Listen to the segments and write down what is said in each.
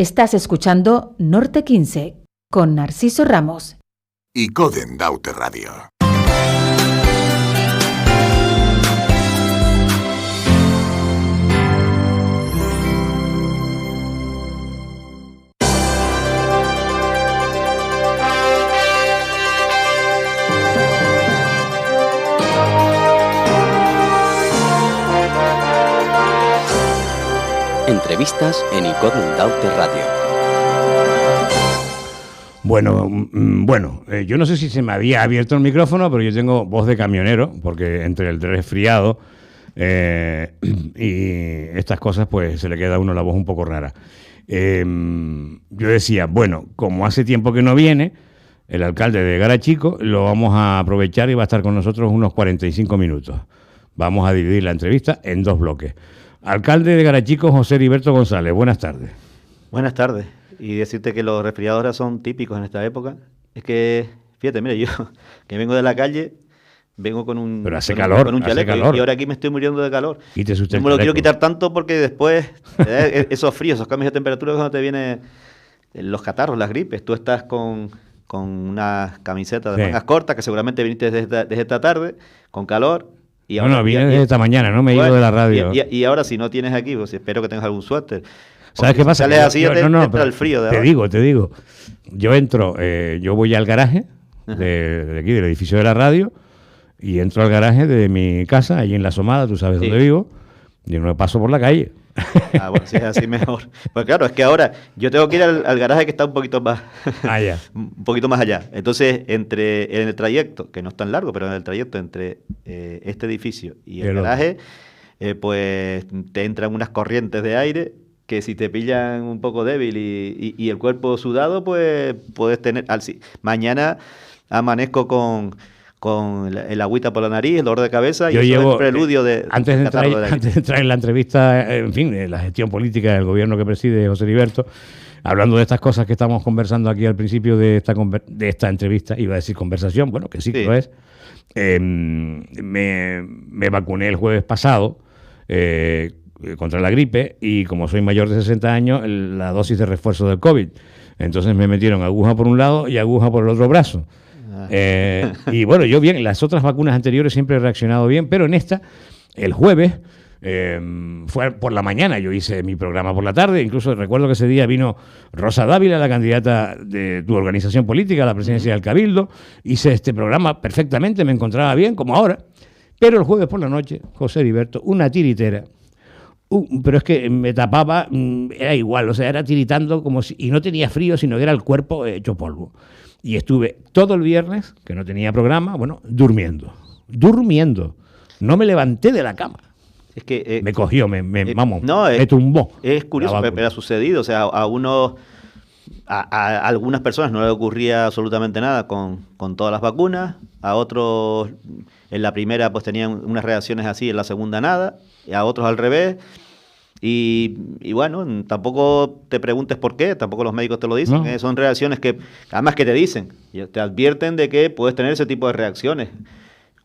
Estás escuchando Norte 15 con Narciso Ramos y Coden Daute Radio. Entrevistas en Icoden Daute Radio. Bueno, yo no sé si se me había abierto el micrófono, pero yo tengo voz de camionero, porque entre el resfriado y estas cosas, pues se le queda a uno la voz un poco rara. Yo decía, bueno, como hace tiempo que no viene el alcalde de Garachico, lo vamos a aprovechar y va a estar con nosotros unos 45 minutos. Vamos a dividir la entrevista en dos bloques. Alcalde de Garachico, José Heriberto González, buenas tardes. Buenas tardes. Y decirte que los resfriados ahora son típicos en esta época. Es que, fíjate, mira, yo que vengo de la calle, vengo con un, pero hace calor, con un chaleco, hace calor. Y ahora aquí me estoy muriendo de calor. Quítese usted no me lo quiero quitar tanto porque después, esos fríos, esos cambios de temperatura, cuando te vienen los catarros, las gripes, tú estás con una camiseta de mangas cortas, que seguramente viniste desde esta tarde, con calor. Y ahora, no, vine desde esta mañana, no me he ido de la radio. Y ahora si no tienes aquí, pues espero que tengas algún suéter. ¿Sabes qué pasa? Si sales así, entra el frío. Te digo. Yo entro, yo voy al garaje de aquí, del edificio de la radio, y entro al garaje de mi casa, allí en La Somada, tú sabes dónde vivo, y no me paso por la calle. Ah, bueno, si es así mejor. Pues claro, es que ahora yo tengo que ir al garaje que está un poquito más allá. Un poquito más allá. Entonces, en el trayecto, que no es tan largo, pero en el trayecto entre este edificio y el garaje, pues te entran unas corrientes de aire que si te pillan un poco débil y el cuerpo sudado, pues puedes tener... Mañana amanezco con el agüita por la nariz, el dolor de cabeza, y eso es el preludio de... Antes de entrar en la entrevista, en fin, en la gestión política del gobierno que preside José Heriberto, hablando de estas cosas que estamos conversando aquí al principio de esta entrevista, iba a decir conversación, bueno, que sí. Lo es, me vacuné el jueves pasado contra la gripe, y como soy mayor de 60 años, la dosis de refuerzo del COVID. Entonces me metieron aguja por un lado y aguja por el otro brazo. Y bueno, yo bien, las otras vacunas anteriores siempre he reaccionado bien, pero en esta, el jueves, fue por la mañana, yo hice mi programa por la tarde, incluso recuerdo que ese día vino Rosa Dávila, la candidata de tu organización política a la presidencia del Cabildo, hice este programa perfectamente, me encontraba bien, como ahora, pero el jueves por la noche, José Heriberto, una tiritera, pero es que me tapaba, era igual, o sea, era tiritando como si, y no tenía frío, sino que era el cuerpo hecho polvo. Y estuve todo el viernes, que no tenía programa, bueno, durmiendo. No me levanté de la cama. Es que me cogió, me tumbó. Es curioso, pero ha sucedido. O sea, a algunas personas no le ocurría absolutamente nada con todas las vacunas. A otros, en la primera, pues tenían unas reacciones así, en la segunda nada. Y a otros al revés. Y bueno, tampoco te preguntes por qué, tampoco los médicos te lo dicen. No. Son reacciones que, además que te dicen, te advierten de que puedes tener ese tipo de reacciones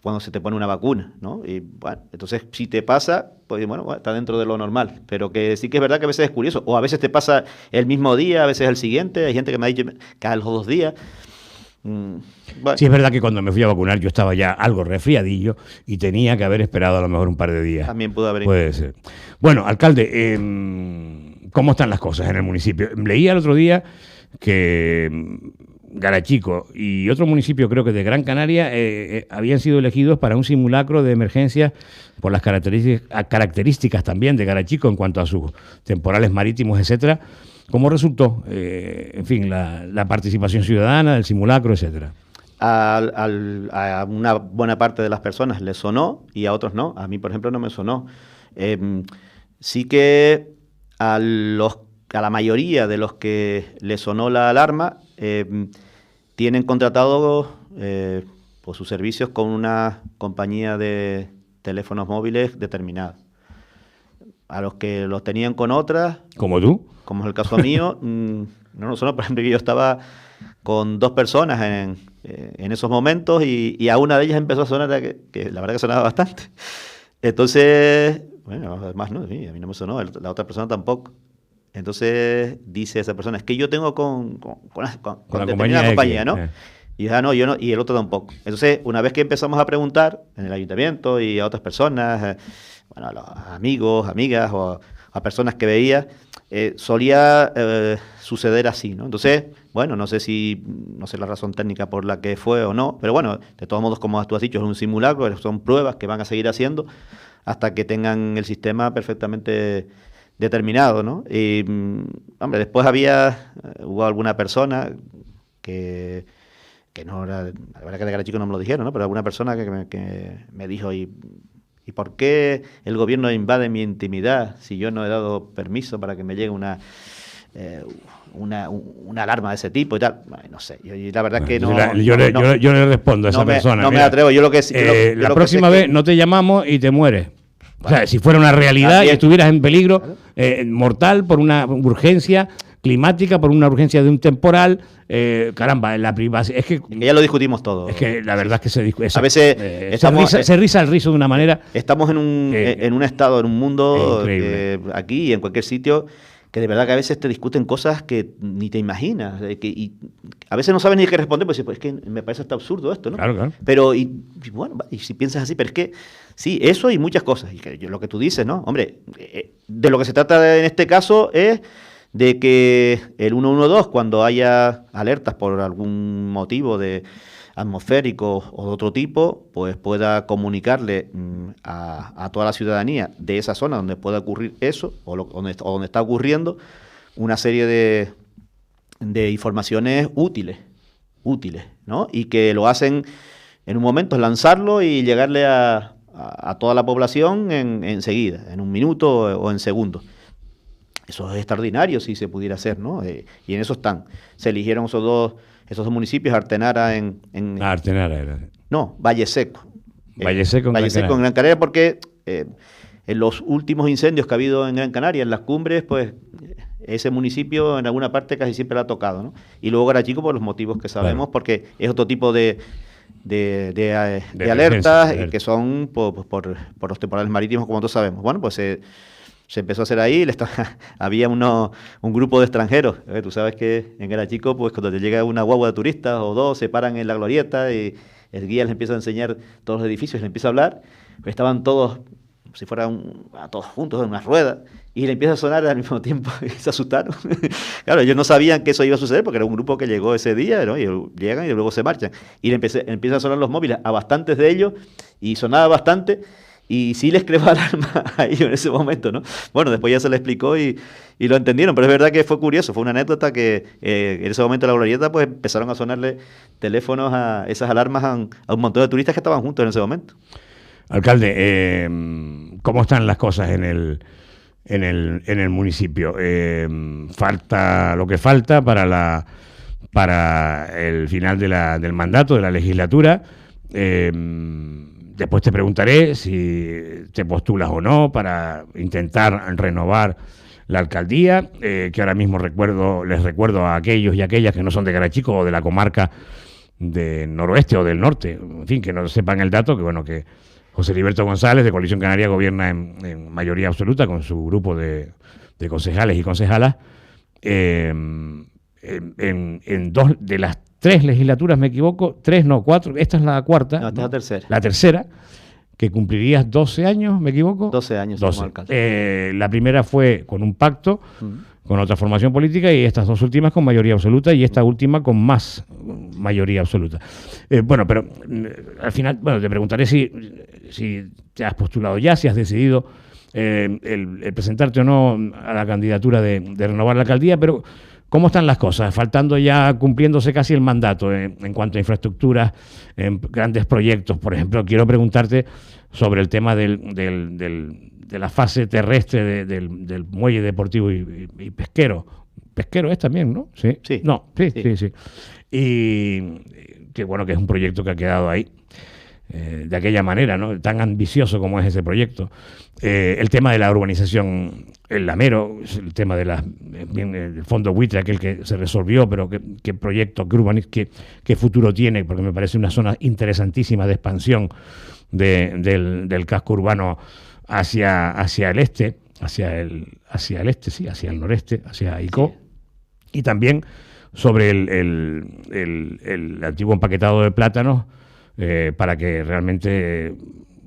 cuando se te pone una vacuna, ¿no? Y bueno, entonces si te pasa, pues bueno, está dentro de lo normal. Pero que sí que es verdad que a veces es curioso, o a veces te pasa el mismo día, a veces el siguiente. Hay gente que me ha dicho cada los 2 días. Bueno. Sí, es verdad que cuando me fui a vacunar yo estaba ya algo resfriadillo y tenía que haber esperado a lo mejor un par de días. También pudo haber. Puede ser. Bueno, alcalde, ¿cómo están las cosas en el municipio? Leí el otro día que Garachico y otro municipio, creo que de Gran Canaria, habían sido elegidos para un simulacro de emergencia por las características también de Garachico en cuanto a sus temporales marítimos, etcétera. ¿Cómo resultó, en fin, la participación ciudadana, del simulacro, etcétera? A una buena parte de las personas les sonó y a otros no. A mí, por ejemplo, no me sonó. Sí que a la mayoría de los que les sonó la alarma tienen contratado pues sus servicios con una compañía de teléfonos móviles determinada. A los que los tenían con otras... ¿Como tú? Como es el caso mío, no nos sonó. Por ejemplo, que yo estaba con 2 personas en esos momentos y a una de ellas empezó a sonar, que la verdad que sonaba bastante. Entonces, bueno, además, no, sí, a mí no me sonó, la otra persona tampoco. Entonces dice esa persona, es que yo tengo con la determinada compañía, ¿no? X, Y yo, no, yo no, y el otro tampoco. Entonces, una vez que empezamos a preguntar en el ayuntamiento y a otras personas, bueno, a los amigos, amigas o a personas que veía, solía suceder así, ¿no? Entonces, bueno, no sé la razón técnica por la que fue o no, pero bueno, de todos modos, como tú has dicho, es un simulacro, son pruebas que van a seguir haciendo hasta que tengan el sistema perfectamente determinado, ¿no? Y, hombre, después hubo alguna persona que no era, la verdad que de cara chico no me lo dijeron, ¿no? Pero alguna persona que me dijo, ¿y por qué el gobierno invade mi intimidad si yo no he dado permiso para que me llegue una alarma de ese tipo y tal? Bueno, no sé, yo la verdad que no... Yo le respondo a esa persona. No me atrevo, yo lo que... la próxima vez no te llamamos y te mueres. O sea, si fuera una realidad y estuvieras en peligro mortal por una urgencia climática, por una urgencia de un temporal, caramba, la privacidad. Es que ya lo discutimos todo. Es que la verdad es que se discute. A veces se riza el rizo de una manera. Estamos en un estado, en un mundo aquí y en cualquier sitio, que de verdad que a veces te discuten cosas que ni te imaginas. Y a veces no sabes ni qué responder, pues es que me parece hasta absurdo esto, ¿no? Claro. Pero, bueno, y si piensas así, pero es que sí, eso y muchas cosas. Y lo que tú dices, ¿no? Hombre, de lo que se trata en este caso es de que el 112, cuando haya alertas por algún motivo de atmosférico o de otro tipo, pues pueda comunicarle a toda la ciudadanía de esa zona donde pueda ocurrir eso o donde está ocurriendo una serie de informaciones útiles, ¿no? Y que lo hacen en un momento, es lanzarlo y llegarle a toda la población enseguida, en un minuto o en segundos. Eso es extraordinario si se pudiera hacer, ¿no? Y en eso están. Se eligieron esos dos municipios, Artenara Artenara era. No, Valle Seco. Valle Seco en Gran Canaria, porque en los últimos incendios que ha habido en Gran Canaria, en las cumbres, pues ese municipio en alguna parte casi siempre lo ha tocado, ¿no? Y luego Garachico por los motivos que sabemos, porque es otro tipo de alertas que son por los temporales marítimos, como todos sabemos. Bueno, pues se empezó a hacer ahí, había un grupo de extranjeros. Tú sabes que en Garachico, pues cuando te llega una guagua de turistas o dos, se paran en la glorieta y el guía les empieza a enseñar todos los edificios, les empieza a hablar. Pues estaban todos, si fueran todos juntos en unas ruedas, y le empieza a sonar al mismo tiempo y se asustaron. Claro, ellos no sabían que eso iba a suceder porque era un grupo que llegó ese día, ¿no? Y llegan y luego se marchan. Y empiezan a sonar los móviles a bastantes de ellos y sonaba bastante. Y sí les creó alarma a ellos en ese momento, ¿no? Bueno, después ya se les explicó y lo entendieron, pero es verdad que fue curioso, fue una anécdota que en ese momento en la glorieta pues empezaron a sonarle teléfonos a esas alarmas a un montón de turistas que estaban juntos en ese momento. Alcalde, ¿cómo están las cosas en el municipio? Falta lo que falta para el final del mandato, de la legislatura. Después te preguntaré si te postulas o no para intentar renovar la alcaldía, que ahora mismo les recuerdo a aquellos y aquellas que no son de Garachico o de la comarca del noroeste o del norte, en fin, que no sepan el dato, que bueno, que José Heriberto González de Coalición Canaria gobierna en mayoría absoluta con su grupo de concejales y concejalas en dos de las 3 legislaturas, me equivoco, 3 no, 4, esta es la cuarta. No, esta es la tercera. La tercera, que cumplirías 12 años, me equivoco. 12 años como alcalde. La primera fue con un pacto con otra formación política y estas dos últimas con mayoría absoluta y esta última con más mayoría absoluta. Bueno, pero al final, bueno, te preguntaré si te has postulado ya, si has decidido el presentarte o no a la candidatura de renovar la alcaldía, pero ¿cómo están las cosas? Faltando ya, cumpliéndose casi el mandato en cuanto a infraestructuras, en grandes proyectos. Por ejemplo, quiero preguntarte sobre el tema de la fase terrestre del muelle deportivo y pesquero. Pesquero es también, ¿no? Sí. Sí. No, sí. Y que bueno, que es un proyecto que ha quedado ahí. De aquella manera, ¿no? Tan ambicioso como es ese proyecto. El tema de la urbanización en Lamero, el tema del fondo buitre, aquel que se resolvió, pero qué proyecto, qué futuro tiene, porque me parece una zona interesantísima de expansión del casco urbano hacia el este. hacia el este, sí, hacia el noreste, hacia Icó. Sí. Y también sobre el antiguo empaquetado de plátanos, para que realmente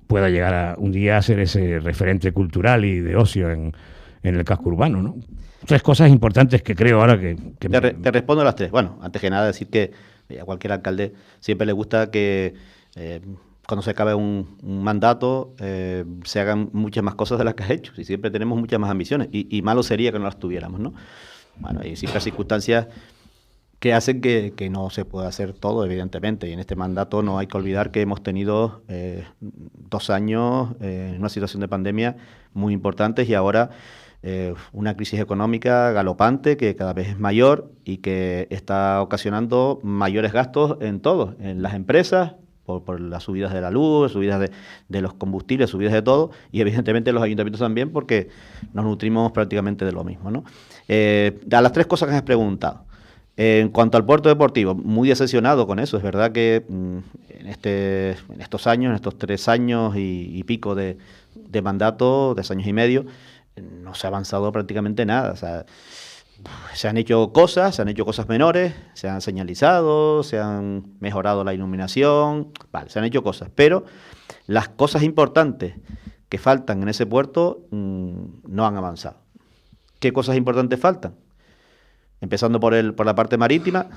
pueda llegar a un día a ser ese referente cultural y de ocio en el casco urbano, ¿no? 3 cosas importantes que creo ahora que te respondo a las 3. Bueno, antes que nada decir que a cualquier alcalde siempre le gusta que cuando se acabe un mandato se hagan muchas más cosas de las que has hecho. Y siempre tenemos muchas más ambiciones y malo sería que no las tuviéramos, ¿no? Bueno, hay siempre circunstancias que hacen que no se pueda hacer todo, evidentemente. Y en este mandato no hay que olvidar que hemos tenido 2 años en una situación de pandemia muy importantes y ahora una crisis económica galopante que cada vez es mayor y que está ocasionando mayores gastos en todo, en las empresas, por las subidas de la luz, subidas de los combustibles, subidas de todo, y evidentemente los ayuntamientos también, porque nos nutrimos prácticamente de lo mismo, ¿no? A las 3 cosas que has preguntado. En cuanto al puerto deportivo, muy decepcionado con eso. Es verdad que en estos años, en estos 3 años y pico de mandato, 3 años y medio, no se ha avanzado prácticamente nada. O sea, se han hecho cosas menores, se han señalizado, se han mejorado la iluminación, vale, se han hecho cosas, pero las cosas importantes que faltan en ese puerto no han avanzado. ¿Qué cosas importantes faltan? Empezando por la parte marítima,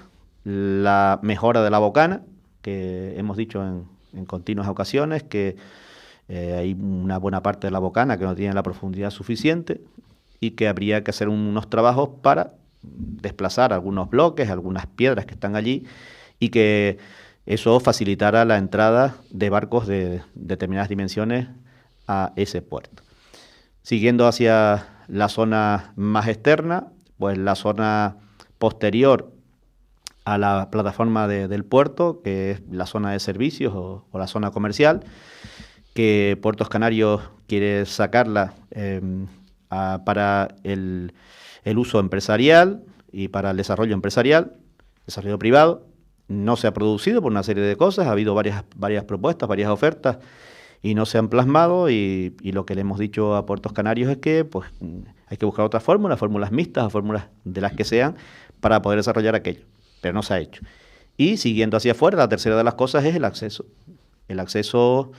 la mejora de la bocana, que hemos dicho en continuas ocasiones, que hay una buena parte de la bocana que no tiene la profundidad suficiente y que habría que hacer unos trabajos para desplazar algunos bloques, algunas piedras que están allí y que eso facilitara la entrada de barcos de determinadas dimensiones a ese puerto. Siguiendo hacia la zona más externa, pues la zona posterior a la plataforma del puerto, que es la zona de servicios o la zona comercial, que Puertos Canarios quiere sacarla para el uso empresarial y para el desarrollo empresarial, desarrollo privado. No se ha producido por una serie de cosas, ha habido varias propuestas, varias ofertas y no se han plasmado y lo que le hemos dicho a Puertos Canarios es que pues hay que buscar otras fórmulas mixtas o fórmulas de las que sean para poder desarrollar aquello, pero no se ha hecho. Y siguiendo hacia afuera, la tercera de las cosas es el acceso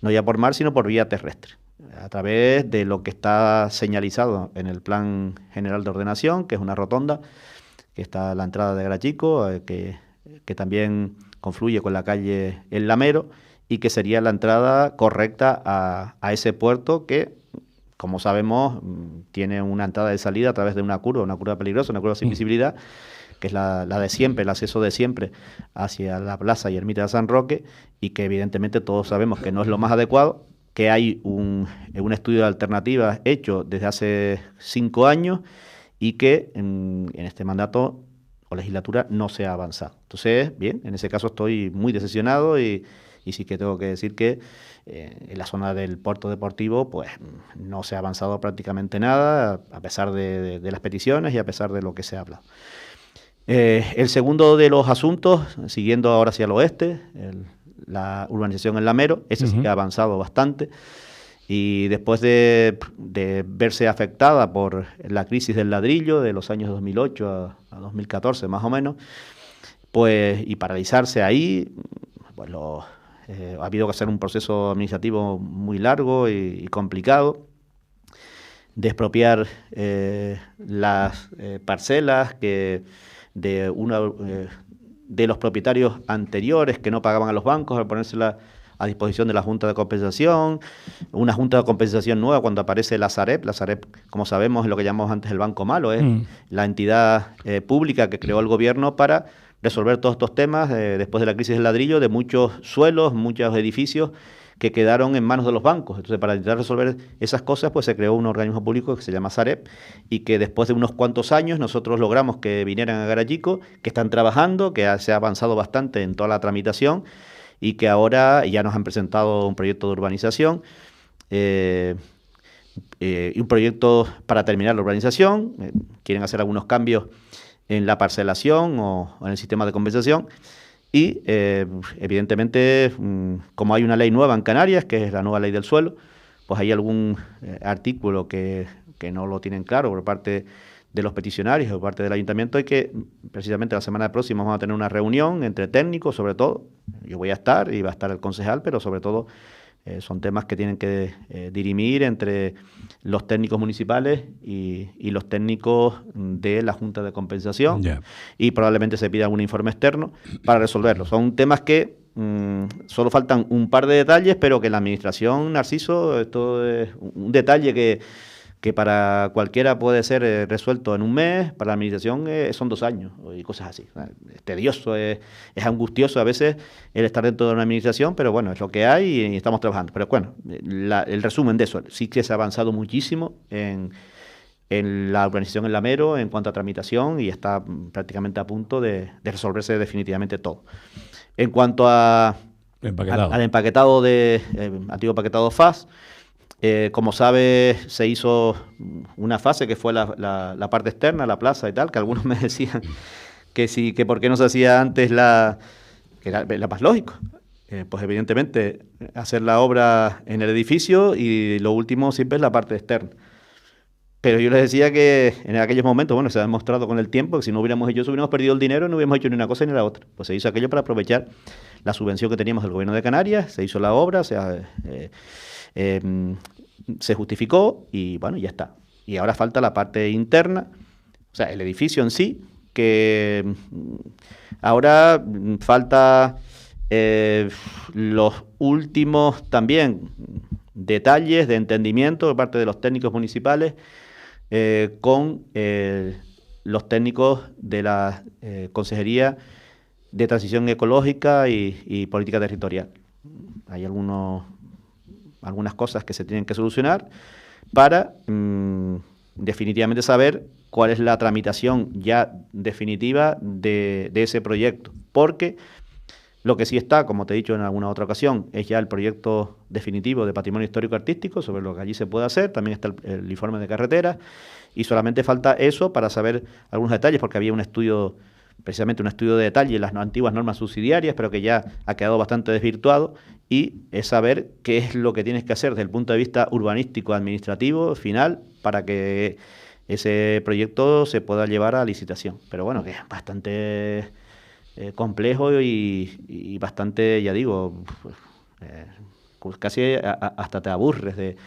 no ya por mar sino por vía terrestre, a través de lo que está señalizado en el Plan General de Ordenación, que es una rotonda, que está a la entrada de Garachico, que también confluye con la calle El Lamero, y que sería la entrada correcta a ese puerto que, como sabemos, tiene una entrada y salida a través de una curva peligrosa, una curva sin visibilidad, que es la de siempre, el acceso de siempre hacia la plaza y ermita de San Roque, y que evidentemente todos sabemos que no es lo más adecuado, que hay un estudio de alternativas hecho desde hace 5 años y que en este mandato o legislatura no se ha avanzado. Entonces, bien, en ese caso estoy muy decepcionado y sí que tengo que decir que en la zona del puerto deportivo pues no se ha avanzado prácticamente nada, a pesar de las peticiones y a pesar de lo que se ha hablado. El segundo de los asuntos, siguiendo ahora hacia el oeste, la urbanización en Lamero, ese sí que ha avanzado bastante, y después de verse afectada por la crisis del ladrillo de los años 2008 a 2014 más o menos, pues y paralizarse ahí, pues ha habido que hacer un proceso administrativo muy largo y complicado, de expropiar las parcelas que de los propietarios anteriores que no pagaban a los bancos, al ponérselas a disposición de la Junta de Compensación, una Junta de Compensación nueva cuando aparece la Sareb. La Sareb, como sabemos, es lo que llamamos antes el Banco Malo, es la entidad pública que creó el gobierno para resolver todos estos temas después de la crisis del ladrillo, de muchos suelos, muchos edificios que quedaron en manos de los bancos. Entonces, para intentar resolver esas cosas, pues se creó un organismo público que se llama Sareb, y que después de unos cuantos años nosotros logramos que vinieran a Garachico, que están trabajando, que se ha avanzado bastante en toda la tramitación, y que ahora ya nos han presentado un proyecto de urbanización, y un proyecto para terminar la urbanización. Quieren hacer algunos cambios en la parcelación o en el sistema de compensación. Y evidentemente, como hay una ley nueva en Canarias, que es la nueva ley del suelo, pues hay algún artículo que no lo tienen claro por parte de los peticionarios, por parte del ayuntamiento, y que precisamente la semana próxima vamos a tener una reunión entre técnicos, sobre todo. Yo voy a estar y va a estar el concejal, pero sobre todo son temas que tienen que dirimir entre los técnicos municipales y los técnicos de la Junta de Compensación, y probablemente se pida un informe externo para resolverlo. Son temas que solo faltan un par de detalles, pero que la administración, Narciso, esto es un detalle que para cualquiera puede ser resuelto en un mes, para la administración son 2 años y cosas así. Es tedioso, es angustioso a veces el estar dentro de una administración, pero bueno, es lo que hay y estamos trabajando. Pero bueno, el resumen de eso, sí que se ha avanzado muchísimo en la urbanización en Lamero en cuanto a tramitación, y está prácticamente a punto de resolverse definitivamente todo. En cuanto al empaquetado antiguo empaquetado FAS, como sabe, se hizo una fase que fue la parte externa, la plaza y tal, que algunos me decían que sí, que por qué no se hacía antes que era lo más lógico. Pues evidentemente hacer la obra en el edificio, y lo último siempre es la parte externa. Pero yo les decía que en aquellos momentos, bueno, se ha demostrado con el tiempo que si no hubiéramos hecho eso, hubiéramos perdido el dinero y no hubiéramos hecho ni una cosa ni la otra. Pues se hizo aquello para aprovechar la subvención que teníamos del gobierno de Canarias, se hizo la obra, se justificó y bueno, ya está. Y ahora falta la parte interna, o sea, el edificio en sí, que ahora falta los últimos también detalles de entendimiento por parte de los técnicos municipales con los técnicos de la Consejería de Transición Ecológica y Política Territorial. Hay algunas cosas que se tienen que solucionar para definitivamente saber cuál es la tramitación ya definitiva de ese proyecto, porque lo que sí está, como te he dicho en alguna otra ocasión, es ya el proyecto definitivo de patrimonio histórico-artístico sobre lo que allí se puede hacer, también está el informe de carreteras, y solamente falta eso para saber algunos detalles, porque había precisamente un estudio de detalle en las antiguas normas subsidiarias, pero que ya ha quedado bastante desvirtuado, y es saber qué es lo que tienes que hacer desde el punto de vista urbanístico, administrativo, final, para que ese proyecto se pueda llevar a licitación. Pero bueno, que es bastante complejo y bastante, ya digo, casi hasta te aburres de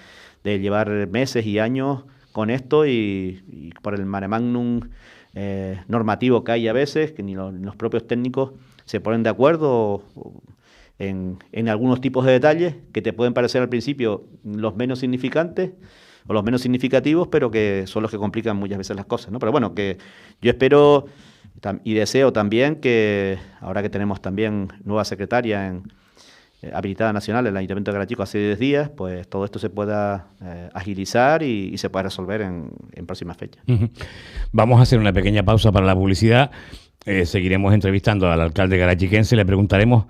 llevar meses y años con esto, y por el mare magnum normativo que hay a veces, que ni los propios técnicos se ponen de acuerdo en algunos tipos de detalles que te pueden parecer al principio los menos significantes o los menos significativos, pero que son los que complican muchas veces las cosas, ¿no? Pero bueno, que yo espero y deseo también que ahora que tenemos también nueva secretaria habilitada nacional en el Ayuntamiento de Garachico hace 10 días, pues todo esto se pueda agilizar y se pueda resolver en próximas fechas. Vamos a hacer una pequeña pausa para la publicidad. Seguiremos entrevistando al alcalde garachiquense. Le preguntaremos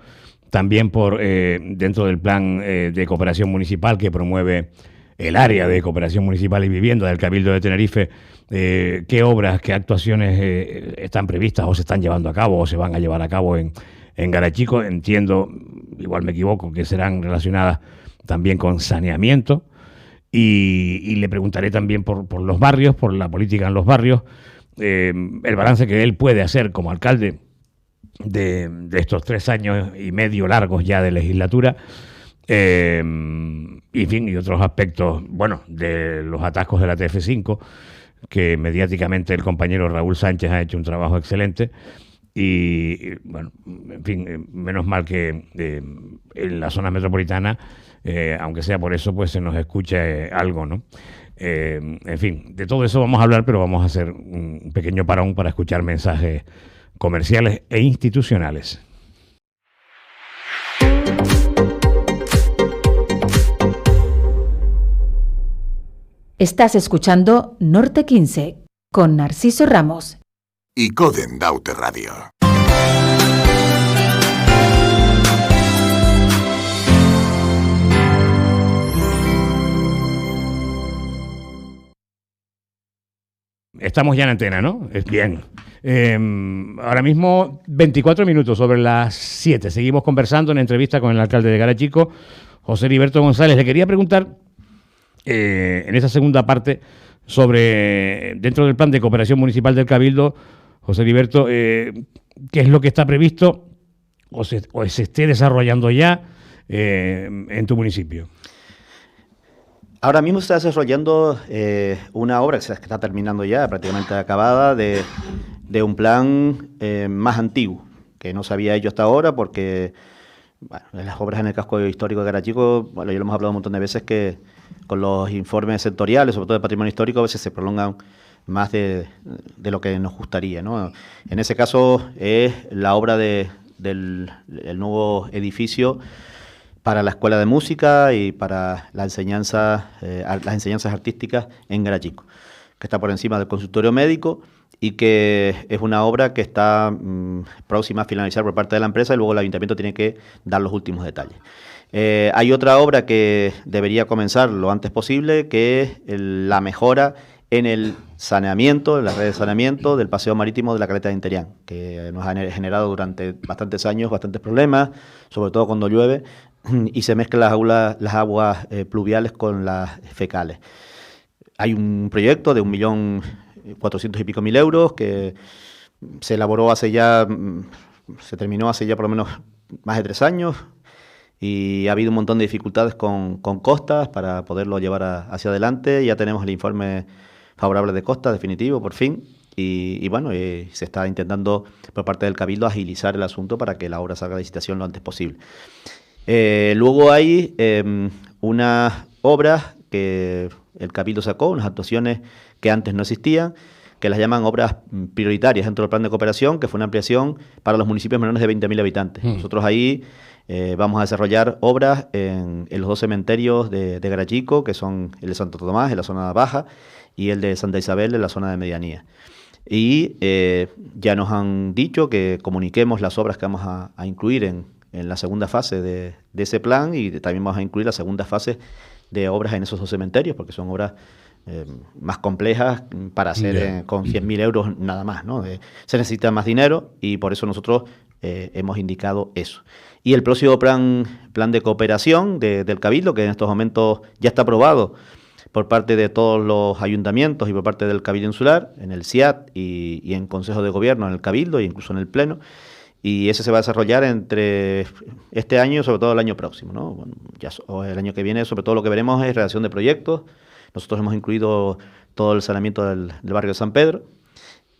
también por dentro del plan de cooperación municipal que promueve el área de cooperación municipal y vivienda del Cabildo de Tenerife, qué obras, qué actuaciones están previstas o se están llevando a cabo o se van a llevar a cabo en Garachico. Entiendo, igual me equivoco, que serán relacionadas también con saneamiento, y le preguntaré también por los barrios, por la política en los barrios, el balance que él puede hacer como alcalde de estos 3 años y medio largos ya de legislatura, y en fin, y otros aspectos, bueno, de los atascos de la TF5, que mediáticamente el compañero Raúl Sánchez ha hecho un trabajo excelente, y bueno, en fin, menos mal que en la zona metropolitana, aunque sea por eso, pues se nos escuche algo, ¿no? En fin, de todo eso vamos a hablar, pero vamos a hacer un pequeño parón para escuchar mensajes comerciales e institucionales. Estás escuchando Norte 15 con Narciso Ramos y Coden Daute Radio. Estamos ya en antena, ¿no? Es bien. Ahora mismo 24 minutos sobre las 7. Seguimos conversando en entrevista con el alcalde de Garachico, José Heriberto González. Le quería preguntar en esa segunda parte, dentro del plan de cooperación municipal del Cabildo, José Heriberto, ¿qué es lo que está previsto o se esté desarrollando ya en tu municipio? Ahora mismo se está desarrollando una obra que se está terminando ya, prácticamente acabada, de un plan más antiguo, que no se había hecho hasta ahora porque bueno, las obras en el casco histórico de Garachico, bueno, ya lo hemos hablado un montón de veces que con los informes sectoriales, sobre todo de patrimonio histórico, a veces se prolongan más de lo que nos gustaría, ¿no? En ese caso es la obra del nuevo edificio para la Escuela de Música y para las enseñanzas artísticas en Garachico, que está por encima del consultorio médico y que es una obra que está próxima a finalizar por parte de la empresa y luego el ayuntamiento tiene que dar los últimos detalles. Hay otra obra que debería comenzar lo antes posible, que es la mejora en el saneamiento, en la red de saneamiento del paseo marítimo de la Caleta de Interián, que nos ha generado durante bastantes años bastantes problemas, sobre todo cuando llueve y se mezclan las aguas pluviales con las fecales. Hay un proyecto de 1.400.000 y pico euros que se elaboró se terminó hace ya por lo menos más de 3 años y ha habido un montón de dificultades con costas para poderlo llevar hacia adelante. Ya tenemos el informe favorable de costas definitivo por fin y bueno, se está intentando por parte del Cabildo agilizar el asunto para que la obra salga de licitación lo antes posible. Luego hay unas obras que el Cabildo sacó, unas actuaciones que antes no existían, que las llaman obras prioritarias dentro del plan de cooperación, que fue una ampliación para los municipios menores de 20.000 habitantes. Nosotros ahí vamos a desarrollar obras en los 2 cementerios de Garachico, que son el de Santo Tomás, en la zona baja, y el de Santa Isabel, en la zona de medianía. Y ya nos han dicho que comuniquemos las obras que vamos a incluir en la segunda fase de ese plan y también vamos a incluir la segunda fase de obras en esos 2 cementerios, porque son obras más complejas para hacer con 100.000 euros nada más, ¿no? Se necesita más dinero y por eso nosotros hemos indicado eso. Y el próximo plan de cooperación del Cabildo, que en estos momentos ya está aprobado por parte de todos los ayuntamientos y por parte del Cabildo Insular, en el CIAT y en Consejo de Gobierno, en el Cabildo e incluso en el Pleno, y ese se va a desarrollar entre este año y sobre todo el año próximo, ¿no? Bueno, o el año que viene, sobre todo lo que veremos es redacción de proyectos. Nosotros hemos incluido todo el saneamiento del barrio de San Pedro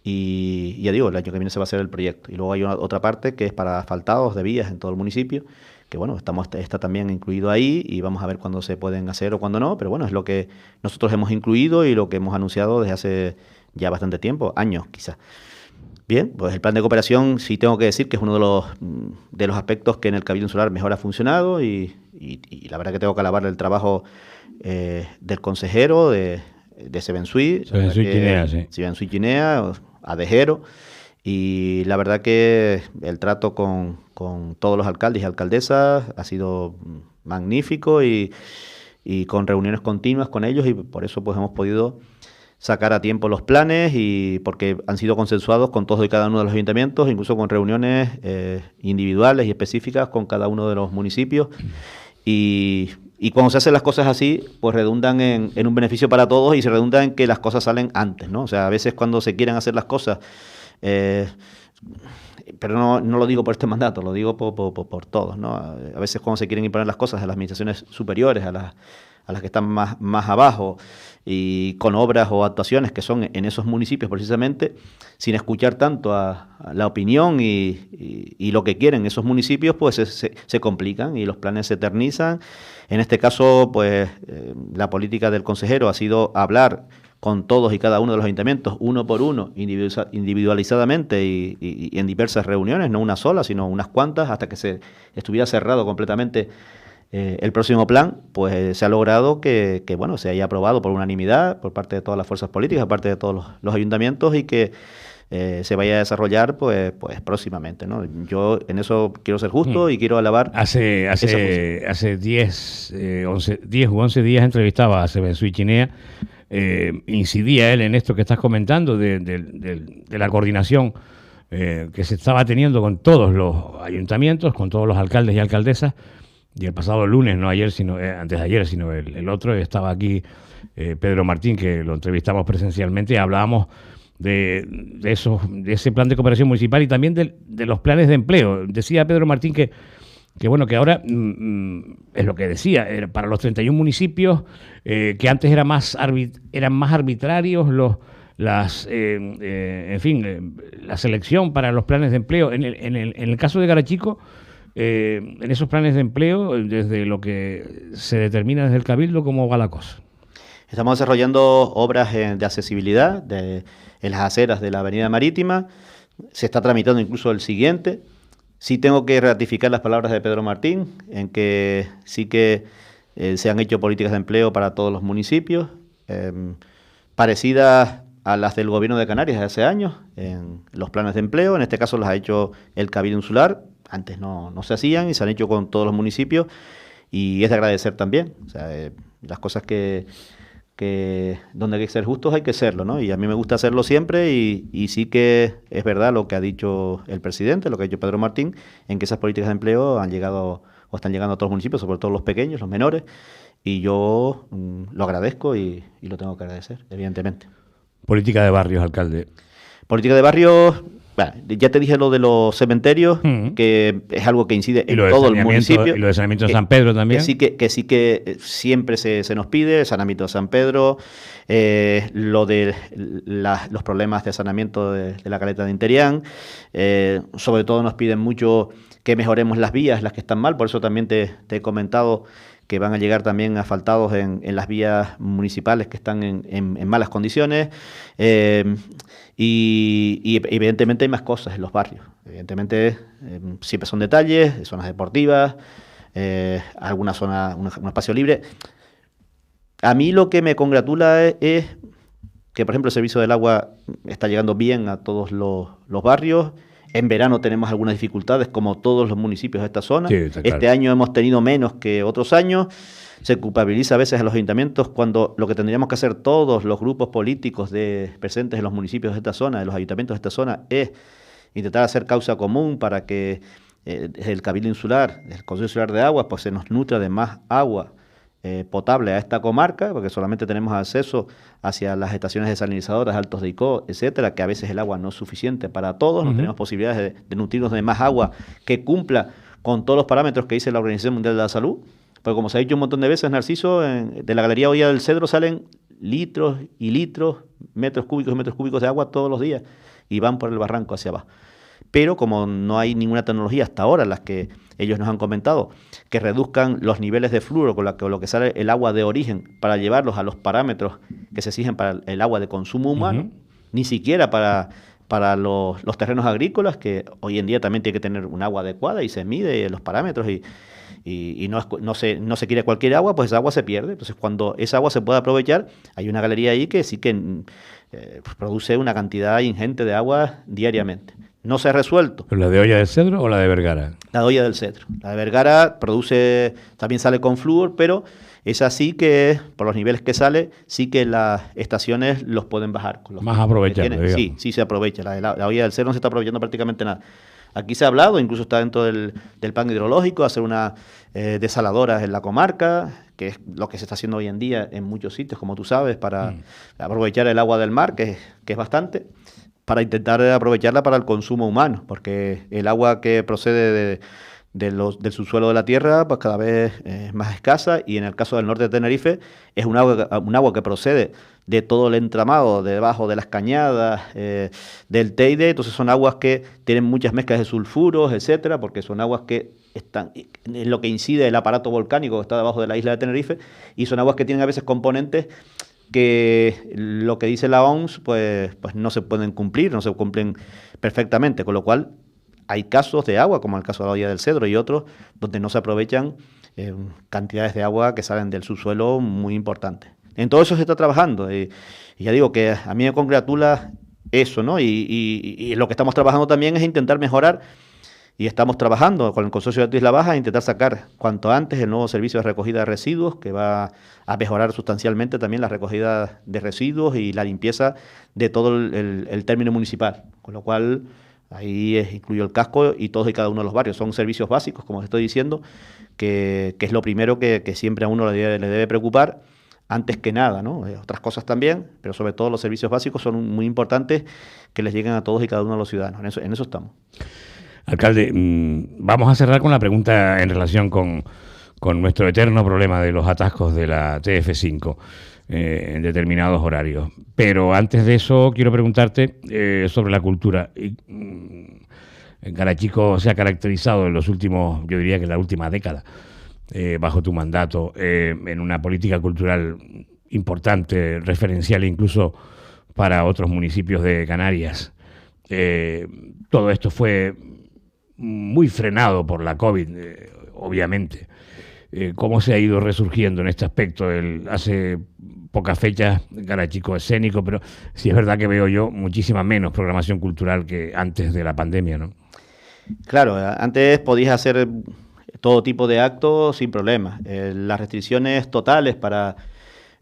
y ya digo, el año que viene se va a hacer el proyecto. Y luego hay otra parte que es para asfaltados de vías en todo el municipio, que bueno, está también incluido ahí y vamos a ver cuándo se pueden hacer o cuándo no, pero bueno, es lo que nosotros hemos incluido y lo que hemos anunciado desde hace ya bastante tiempo, años quizás. Bien, pues el plan de cooperación sí tengo que decir que es uno de los aspectos que en el Cabildo Insular mejor ha funcionado y la verdad que tengo que alabar el trabajo del consejero de Sebensui Ginea, sí. Sebensui Ginea, Adejero, y la verdad que el trato con todos los alcaldes y alcaldesas ha sido magnífico y con reuniones continuas con ellos y por eso pues hemos podido sacar a tiempo los planes y porque han sido consensuados con todos y cada uno de los ayuntamientos, incluso con reuniones individuales y específicas con cada uno de los municipios y cuando se hacen las cosas así, pues redundan en un beneficio para todos y se redunda en que las cosas salen antes, ¿no? O sea, a veces cuando se quieren hacer las cosas, pero no lo digo por este mandato, lo digo por todos, ¿no? A veces cuando se quieren imponer las cosas a las administraciones superiores, a las que están más abajo, y con obras o actuaciones que son en esos municipios precisamente, sin escuchar tanto a la opinión y lo que quieren esos municipios, pues se complican y los planes se eternizan. En este caso, pues la política del consejero ha sido hablar con todos y cada uno de los ayuntamientos, uno por uno, individualizadamente y en diversas reuniones, no una sola, sino unas cuantas, hasta que se estuviera cerrado completamente el próximo plan. Pues se ha logrado que bueno, se haya aprobado por unanimidad por parte de todas las fuerzas políticas, por parte de todos los ayuntamientos y que se vaya a desarrollar pues próximamente, ¿no? Yo en eso quiero ser justo y quiero alabar. Hace 10 u 11 días entrevistaba a Sebensui Ginea. Incidía él en esto que estás comentando de la coordinación que se estaba teniendo con todos los ayuntamientos, con todos los alcaldes y alcaldesas, Y el pasado lunes, no ayer, sino antes de ayer, sino el otro, estaba aquí Pedro Martín, que lo entrevistamos presencialmente, y hablábamos de ese plan de cooperación municipal y también de los planes de empleo. Decía Pedro Martín que bueno, que ahora es lo que decía, para los 31 municipios, que antes eran más arbitrarios la selección para los planes de empleo. En el caso de Garachico, en esos planes de empleo, desde lo que se determina desde el Cabildo, ¿cómo va la cosa? Estamos desarrollando obras de accesibilidad en las aceras de la Avenida Marítima. Se está tramitando incluso el siguiente. Sí tengo que ratificar las palabras de Pedro Martín, en que sí que se han hecho políticas de empleo para todos los municipios, parecidas a las del Gobierno de Canarias de hace años, en los planes de empleo. En este caso las ha hecho el Cabildo Insular, antes no se hacían y se han hecho con todos los municipios, y es de agradecer también. O sea, las cosas que donde hay que ser justos hay que serlo, ¿no? Y a mí me gusta hacerlo siempre, y sí que es verdad lo que ha dicho el presidente, lo que ha dicho Pedro Martín, en que esas políticas de empleo han llegado o están llegando a todos los municipios, sobre todo los pequeños, los menores, y yo lo agradezco y lo tengo que agradecer, evidentemente. Política de barrios, alcalde. Política de barrios, bueno, ya te dije lo de los cementerios, que es algo que incide en todo el municipio. Y lo de saneamiento de San Pedro también. Que sí que siempre se nos pide, el saneamiento de San Pedro, lo de los problemas de saneamiento de la caleta de Interián, sobre todo nos piden mucho que mejoremos las vías, las que están mal, por eso también te he comentado que van a llegar también asfaltados en las vías municipales que están en malas condiciones. Y evidentemente hay más cosas en los barrios. Evidentemente siempre son detalles, zonas deportivas, alguna zona, un espacio libre. A mí lo que me congratula es que, por ejemplo, el servicio del agua está llegando bien a todos los barrios. En verano tenemos algunas dificultades, como todos los municipios de esta zona. Sí, está claro. Este año hemos tenido menos que otros años. Se culpabiliza a veces a los ayuntamientos cuando lo que tendríamos que hacer todos los grupos políticos presentes en los municipios de esta zona, de los ayuntamientos de esta zona, es intentar hacer causa común para que desde el Cabildo Insular, el Consejo Insular de Aguas, pues se nos nutra de más agua potable a esta comarca, porque solamente tenemos acceso hacia las estaciones desalinizadoras, Altos de Icó, etcétera, que a veces el agua no es suficiente para todos. No tenemos posibilidades de nutrirnos de más agua que cumpla con todos los parámetros que dice la Organización Mundial de la Salud. Porque como se ha dicho un montón de veces, Narciso, de la Galería Hoya del Cedro salen litros y litros, metros cúbicos y metros cúbicos de agua todos los días y van por el barranco hacia abajo. Pero como no hay ninguna tecnología hasta ahora, las que ellos nos han comentado, que reduzcan los niveles de flúor con lo que sale el agua de origen para llevarlos a los parámetros que se exigen para el agua de consumo humano, ni siquiera para los terrenos agrícolas, que hoy en día también tiene que tener un agua adecuada y se mide los parámetros y no se quiere cualquier agua, pues esa agua se pierde. Entonces, cuando esa agua se puede aprovechar, hay una galería ahí que sí que produce una cantidad ingente de agua diariamente. No se ha resuelto. ¿Pero la de Hoya del Cedro o la de Vergara? La de Hoya del Cedro. La de Vergara también sale con flúor, pero es así que, por los niveles que sale, sí que las estaciones los pueden bajar. Con los más aprovechable, sí se aprovecha. La Hoya del Cedro no se está aprovechando prácticamente nada. Aquí se ha hablado, incluso está dentro del plan hidrológico, hacer unas desaladoras en la comarca, que es lo que se está haciendo hoy en día en muchos sitios, como tú sabes, para aprovechar el agua del mar, que es bastante, para intentar aprovecharla para el consumo humano, porque el agua que procede del subsuelo de la tierra pues cada vez es más escasa, y en el caso del norte de Tenerife es un agua que procede de todo el entramado, debajo de las cañadas, del Teide. Entonces son aguas que tienen muchas mezclas de sulfuros, etcétera, porque son aguas que están en lo que incide el aparato volcánico que está debajo de la isla de Tenerife, y son aguas que tienen a veces componentes que lo que dice la OMS pues no se pueden cumplir, no se cumplen perfectamente, con lo cual hay casos de agua, como el caso de la Hoya del Cedro y otros, donde no se aprovechan cantidades de agua que salen del subsuelo muy importantes. En todo eso se está trabajando, y ya digo que a mí me congratula eso, ¿no? Y lo que estamos trabajando también es intentar mejorar, y estamos trabajando con el Consorcio de Isla Baja a intentar sacar cuanto antes el nuevo servicio de recogida de residuos, que va a mejorar sustancialmente también la recogida de residuos y la limpieza de todo el término municipal, con lo cual Ahí incluyo el casco y todos y cada uno de los barrios. Son servicios básicos, como os estoy diciendo, que es lo primero que siempre a uno le debe preocupar, antes que nada, ¿no? Otras cosas también, pero sobre todo los servicios básicos son muy importantes que les lleguen a todos y cada uno de los ciudadanos. En eso estamos. Alcalde, vamos a cerrar con la pregunta en relación con nuestro eterno problema de los atascos de la TF5 en determinados horarios. Pero antes de eso quiero preguntarte sobre la cultura. Garachico se ha caracterizado en los últimos, yo diría que en la última década, bajo tu mandato, en una política cultural importante, referencial incluso para otros municipios de Canarias. Todo esto fue muy frenado por la COVID, obviamente. ¿Cómo se ha ido resurgiendo en este aspecto? Hace pocas fechas, Garachico escénico, pero sí es verdad que veo yo muchísima menos programación cultural que antes de la pandemia, ¿no? Claro, antes podías hacer todo tipo de actos sin problemas. Las restricciones totales para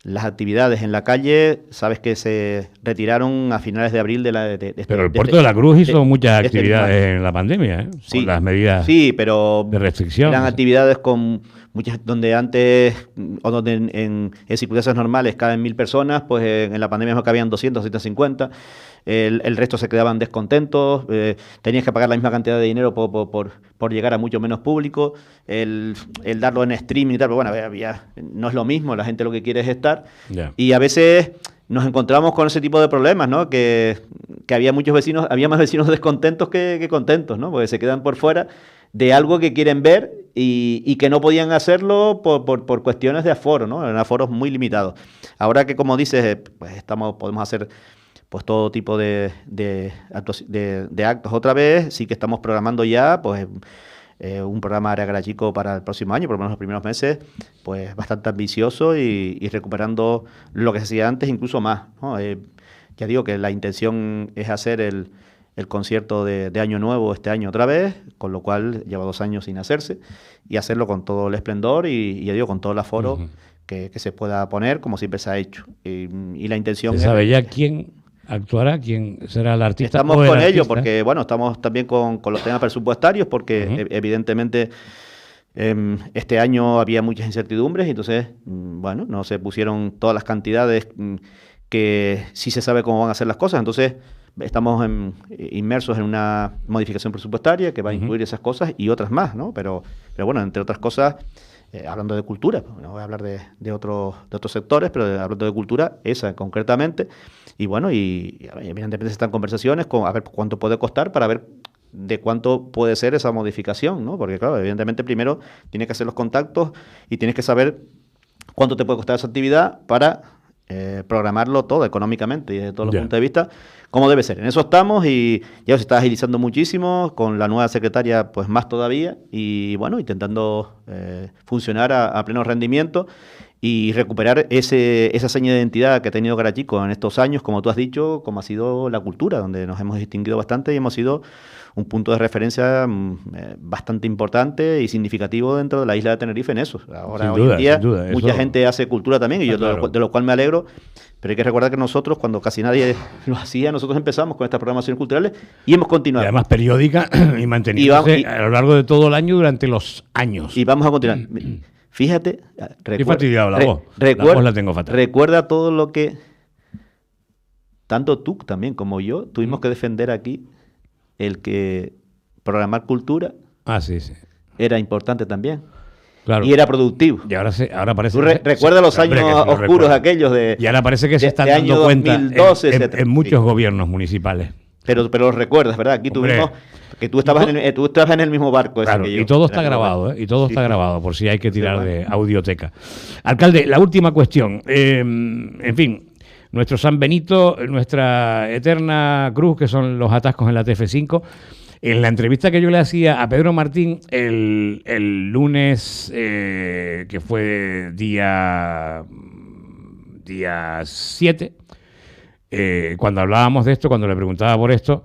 las actividades en la calle, sabes que se retiraron a finales de abril Pero el Puerto de la Cruz hizo muchas actividades en la pandemia, sí, con las medidas pero de restricción. Eran actividades con muchas, donde antes, o donde en circunstancias normales caben 1.000 personas, pues en la pandemia no cabían 200, 250. El resto se quedaban descontentos, tenías que pagar la misma cantidad de dinero por llegar a mucho menos público, el darlo en streaming y tal, pero bueno, no es lo mismo, la gente lo que quiere es estar, y a veces nos encontramos con ese tipo de problemas, ¿no? Que había más vecinos descontentos que contentos, ¿no? Porque se quedan por fuera de algo que quieren ver y que no podían hacerlo por cuestiones de aforo, ¿no? Eran aforos muy limitados. Ahora que, como dices, pues podemos hacer pues todo tipo de actos otra vez. Sí que estamos programando ya pues un programa Área Garachico para el próximo año, por lo menos los primeros meses, pues bastante ambicioso y recuperando lo que se hacía antes, incluso más, ¿no? Ya digo que la intención es hacer el concierto de Año Nuevo este año otra vez, con lo cual lleva 2 años sin hacerse, y hacerlo con todo el esplendor y ya digo, con todo el aforo que se pueda poner, como siempre se ha hecho. Y la intención ¿Se sabe ya quién actuará? ¿Quién será el artista? Estamos con ello, porque bueno, estamos también con los temas presupuestarios, porque evidentemente este año había muchas incertidumbres, y entonces, bueno, no se pusieron todas las cantidades que sí se sabe cómo van a ser las cosas, entonces estamos inmersos en una modificación presupuestaria que va a incluir esas cosas y otras más, ¿no? Pero bueno, entre otras cosas, hablando de cultura, no voy a hablar de otros sectores, pero hablando de cultura, esa concretamente, y bueno, y evidentemente se están conversaciones a ver cuánto puede costar para ver de cuánto puede ser esa modificación, ¿no? Porque claro, evidentemente primero tienes que hacer los contactos y tienes que saber cuánto te puede costar esa actividad para programarlo todo económicamente y desde todos los puntos de vista como debe ser. En eso estamos y ya se está agilizando muchísimo, con la nueva secretaria pues más todavía, y bueno, intentando funcionar a pleno rendimiento y recuperar esa seña de identidad que ha tenido Garachico en estos años, como tú has dicho, como ha sido la cultura, donde nos hemos distinguido bastante y hemos sido un punto de referencia bastante importante y significativo dentro de la isla de Tenerife en eso. Ahora, hoy en día, mucha gente hace cultura también, y yo de lo cual me alegro, pero hay que recordar que nosotros, cuando casi nadie lo hacía, nosotros empezamos con estas programaciones culturales y hemos continuado. Y además periódica y manteniéndose a lo largo de todo el año durante los años. Y vamos a continuar. Fíjate, estoy fatigado la voz. La voz la tengo fatal. Recuerda todo lo que tanto tú también como yo tuvimos que defender aquí, el que programar cultura era importante también. Claro. Y era productivo. Y ahora parece. Tú recuerda los años oscuros aquellos de. Y ahora parece que se están dando cuenta 2012, en muchos gobiernos municipales. Pero los recuerdas, ¿verdad? Aquí tuvimos que tú estabas en el mismo barco. Claro, ese que yo, y todo está grabado, y todo está grabado, por si hay que tirar de audioteca. Alcalde, la última cuestión. En fin, nuestro San Benito, nuestra eterna cruz, que son los atascos en la TF5. En la entrevista que yo le hacía a Pedro Martín el lunes, que fue día 7, cuando hablábamos de esto, cuando le preguntaba por esto,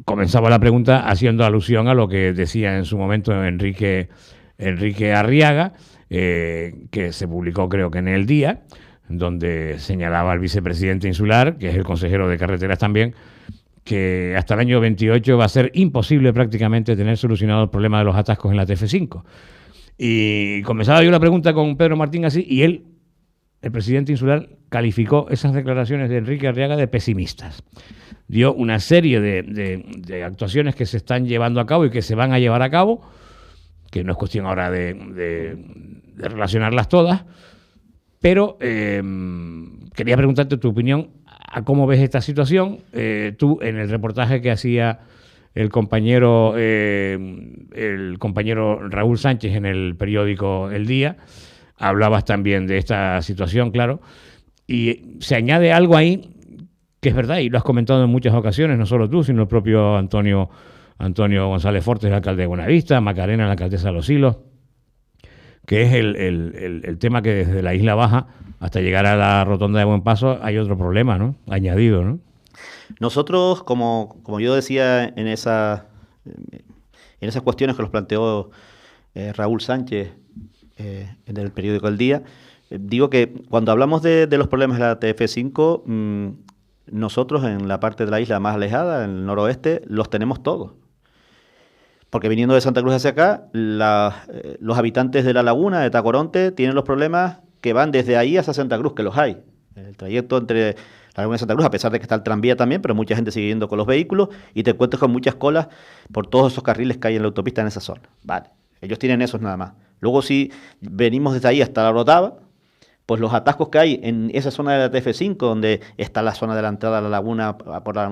comenzaba la pregunta haciendo alusión a lo que decía en su momento Enrique Arriaga, que se publicó creo que en El Día, donde señalaba al vicepresidente insular, que es el consejero de carreteras también, que hasta el año 28 va a ser imposible prácticamente tener solucionado el problema de los atascos en la TF5. Y comenzaba yo la pregunta con Pedro Martín así, y él, el presidente insular, calificó esas declaraciones de Enrique Arriaga de pesimistas. Dio una serie de actuaciones que se están llevando a cabo y que se van a llevar a cabo, que no es cuestión ahora de relacionarlas todas, pero quería preguntarte tu opinión a cómo ves esta situación. Tú, en el reportaje que hacía el compañero Raúl Sánchez en el periódico El Día, hablabas también de esta situación, claro, y se añade algo ahí que es verdad, y lo has comentado en muchas ocasiones, no solo tú, sino el propio Antonio González Fortes, el alcalde de Buenavista, Macarena, la alcaldesa de Los Silos, que es el tema que desde la Isla Baja hasta llegar a la rotonda de Buen Paso hay otro problema, ¿no? Añadido, ¿no? Nosotros, como yo decía en esas cuestiones que los planteó Raúl Sánchez en el periódico El Día, digo que cuando hablamos de los problemas de la TF5, nosotros en la parte de la isla más alejada, en el noroeste, los tenemos todos. Porque viniendo de Santa Cruz hacia acá, los habitantes de la laguna de Tacoronte tienen los problemas que van desde ahí hasta Santa Cruz, que los hay. El trayecto entre la laguna de Santa Cruz, a pesar de que está el tranvía también, pero mucha gente sigue yendo con los vehículos y te encuentras con muchas colas por todos esos carriles que hay en la autopista en esa zona. Vale, ellos tienen esos nada más. Luego si venimos desde ahí hasta la Orotava, pues los atascos que hay en esa zona de la TF5, donde está la zona de la entrada a la laguna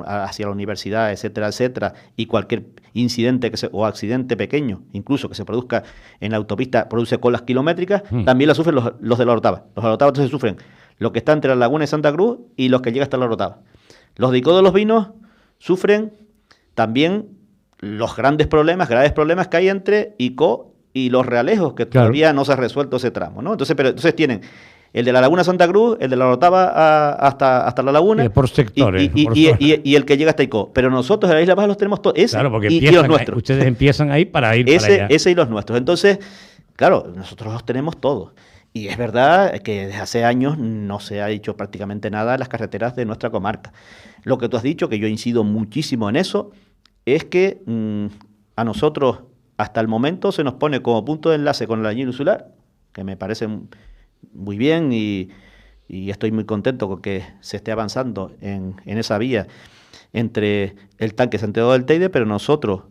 hacia la universidad, etcétera, etcétera, y cualquier incidente o accidente pequeño, incluso que se produzca en la autopista, produce colas kilométricas, también la sufren los de la Orotava. Los de la Orotava entonces sufren lo que está entre la laguna y Santa Cruz y los que llega hasta la Orotava. Los de Icó de los Vinos sufren también los graves problemas que hay entre Icó y Los Realejos, que todavía no se ha resuelto ese tramo, ¿no? Entonces tienen el de la Laguna Santa Cruz, el de la Orotava hasta la Laguna. Por sectores. Y el que llega hasta Icó. Pero nosotros en la Isla Baja los tenemos todos. Claro, porque y los nuestros. Ustedes empiezan ahí para ir para allá. Ese y los nuestros. Entonces, claro, nosotros los tenemos todos. Y es verdad que desde hace años no se ha hecho prácticamente nada en las carreteras de nuestra comarca. Lo que tú has dicho, que yo incido muchísimo en eso, es que a nosotros hasta el momento se nos pone como punto de enlace con la línea insular, que me parece muy bien y estoy muy contento con que se esté avanzando en esa vía entre el tanque Santiago del Teide, pero nosotros,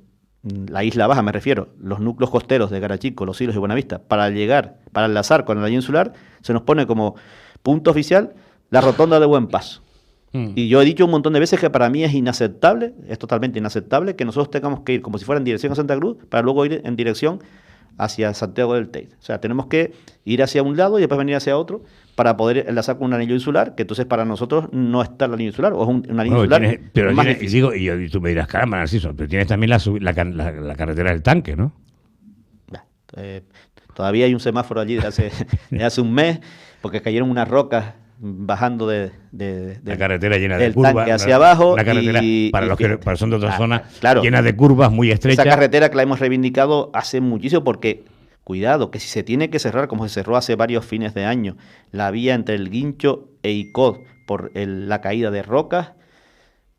la Isla Baja me refiero, los núcleos costeros de Garachico, Los Silos y Buenavista, para enlazar con la línea insular, se nos pone como punto oficial la rotonda de Buen Paso. Y yo he dicho un montón de veces que para mí es inaceptable, es totalmente inaceptable que nosotros tengamos que ir como si fuera en dirección a Santa Cruz para luego ir en dirección hacia Santiago del Teide. O sea, tenemos que ir hacia un lado y después venir hacia otro para poder enlazar con un anillo insular, que entonces para nosotros no está la línea insular, o es un anillo insular más difícil. Y tú me dirás, caramba, Narciso, pero tienes también la carretera del tanque, ¿no? Todavía hay un semáforo allí desde hace un mes, porque cayeron unas rocas bajando de la carretera llena de del curvas, tanque hacia abajo. Una carretera, para los que son de otra zona, llena de curvas muy estrechas. Esa carretera que la hemos reivindicado hace muchísimo, porque, cuidado, que si se tiene que cerrar, como se cerró hace varios fines de año, la vía entre el Guincho e Icod por la caída de rocas,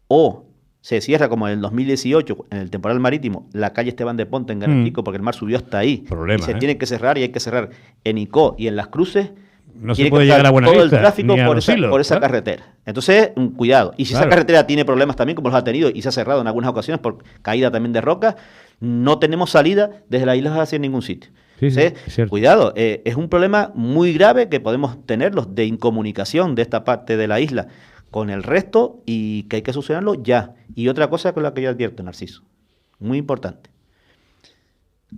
o se cierra como en el 2018, en el temporal marítimo, la calle Esteban de Ponte en Garachico, porque el mar subió hasta ahí. Problema, se tiene que cerrar, y hay que cerrar en Icod y en Las Cruces. No se puede llegar a Buenavista, todo el tráfico por esa ¿no? carretera. Entonces, cuidado. Y si esa carretera tiene problemas también, como los ha tenido, y se ha cerrado en algunas ocasiones por caída también de rocas, no tenemos salida desde la isla hacia ningún sitio. Cuidado, es un problema muy grave que podemos tenerlos de incomunicación de esta parte de la isla con el resto, y que hay que solucionarlo ya. Y otra cosa con la que yo advierto, Narciso, muy importante,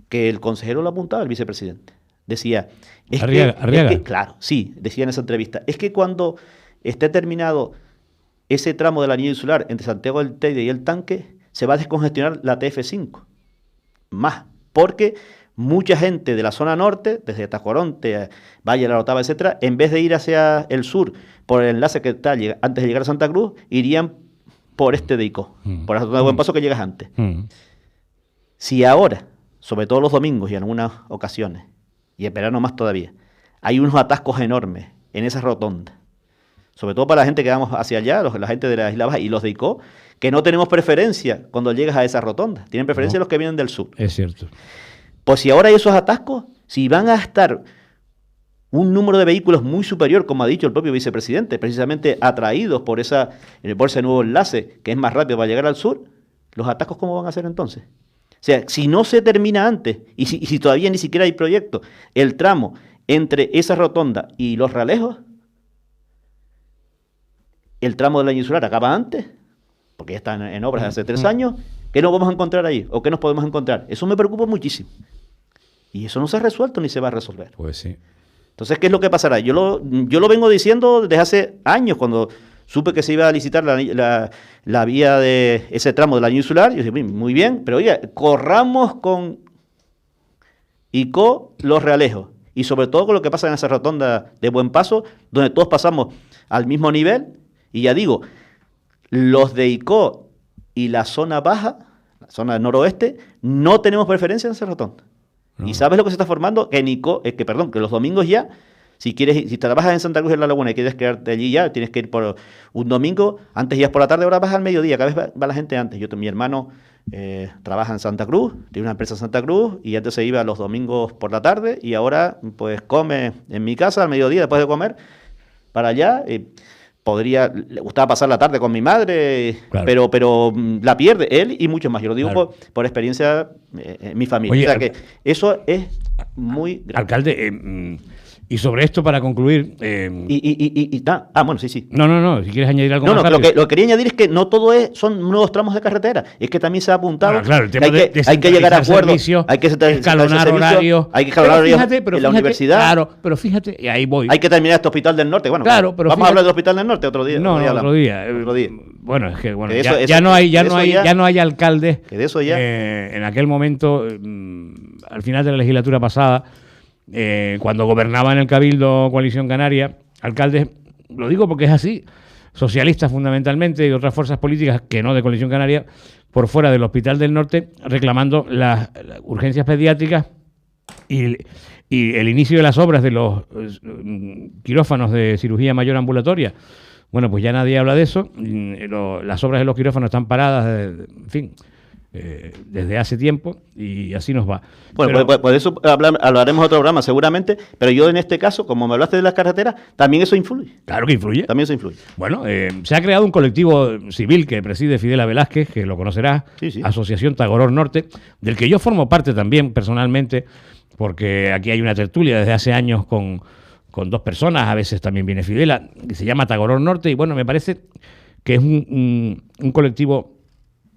que el consejero lo apuntaba, el vicepresidente. Decía, Arriaga. Claro, sí, decía en esa entrevista, es que cuando esté terminado ese tramo de la línea insular entre Santiago del Teide y el tanque, se va a descongestionar la TF5. Más, porque mucha gente de la zona norte, desde Tacoronte, Valle de la Orotava, etcétera, en vez de ir hacia el sur por el enlace que está antes de llegar a Santa Cruz, irían por de Icó, por la zona de Buen Paso que llegas antes. Si ahora, sobre todo los domingos y en algunas ocasiones, y en verano más todavía, hay unos atascos enormes en esa rotonda, sobre todo para la gente que vamos hacia allá, la gente de la Isla Baja y los de ICO, que no tenemos preferencia cuando llegas a esa rotonda. Tienen preferencia los que vienen del sur. Es cierto. Pues si ahora hay esos atascos, si van a estar un número de vehículos muy superior, como ha dicho el propio vicepresidente, precisamente atraídos por ese nuevo enlace que es más rápido para llegar al sur, ¿los atascos cómo van a ser entonces? O sea, si no se termina antes, y si todavía ni siquiera hay proyecto, el tramo entre esa rotonda y Los Realejos, el tramo de la insular acaba antes, porque ya están en obras de hace 3 años, ¿qué nos vamos a encontrar ahí? ¿O qué nos podemos encontrar? Eso me preocupa muchísimo. Y eso no se ha resuelto ni se va a resolver. Pues sí. Entonces, ¿qué es lo que pasará? Yo lo vengo diciendo desde hace años, cuando supe que se iba a licitar la vía de ese tramo de la insular. Yo dije, muy bien, pero oiga, corramos con ICO Los Realejos. Y sobre todo con lo que pasa en esa rotonda de Buen Paso, donde todos pasamos al mismo nivel. Y ya digo, los de ICO y la zona baja, la zona del noroeste, no tenemos preferencia en esa rotonda. No. ¿Y sabes lo que se está formando? Que en ICO, que los domingos ya, si trabajas en Santa Cruz de la Laguna y quieres quedarte allí ya, tienes que ir por un domingo, antes ibas por la tarde, ahora vas al mediodía, cada vez va la gente antes. Mi hermano trabaja en Santa Cruz, tiene una empresa en Santa Cruz, y antes se iba los domingos por la tarde, y ahora pues come en mi casa al mediodía después de comer, para allá. Le gustaba pasar la tarde con mi madre, claro, pero la pierde él y muchos más. Yo lo digo, claro, por experiencia en mi familia. Oye, o sea que eso es muy grave. Alcalde, y sobre esto, para concluir... bueno, sí. No, si quieres añadir algo más. Lo que quería añadir es que no todo son nuevos tramos de carretera. Es que también se ha apuntado, bueno, claro, el tema hay que llegar a acuerdos, hay que escalonar horarios, hay que escalonar horarios en la universidad. Claro, pero fíjate, y ahí voy. Hay que terminar este Hospital del Norte. Bueno, claro, pero vamos a hablar del Hospital del Norte otro día. Otro día. Bueno, es que ya no hay alcaldes. Que de eso ya. En aquel momento, al final de la legislatura pasada, cuando gobernaba en el Cabildo Coalición Canaria, alcaldes, lo digo porque es así, socialistas fundamentalmente y otras fuerzas políticas que no de Coalición Canaria, por fuera del Hospital del Norte, reclamando las urgencias pediátricas y el inicio de las obras de los quirófanos de cirugía mayor ambulatoria. Bueno, pues ya nadie habla de eso, las obras de los quirófanos están paradas, desde hace tiempo, y así nos va. Bueno, por eso hablaremos otro programa seguramente, pero yo en este caso, como me hablaste de las carreteras, también eso influye. Claro que influye. También eso influye. Bueno, se ha creado un colectivo civil que preside Fidela Velázquez, que lo conocerás, sí. Asociación Tagoror Norte, del que yo formo parte también personalmente, porque aquí hay una tertulia desde hace años con 2 personas, a veces también viene Fidela, que se llama Tagoror Norte, y bueno, me parece que es un colectivo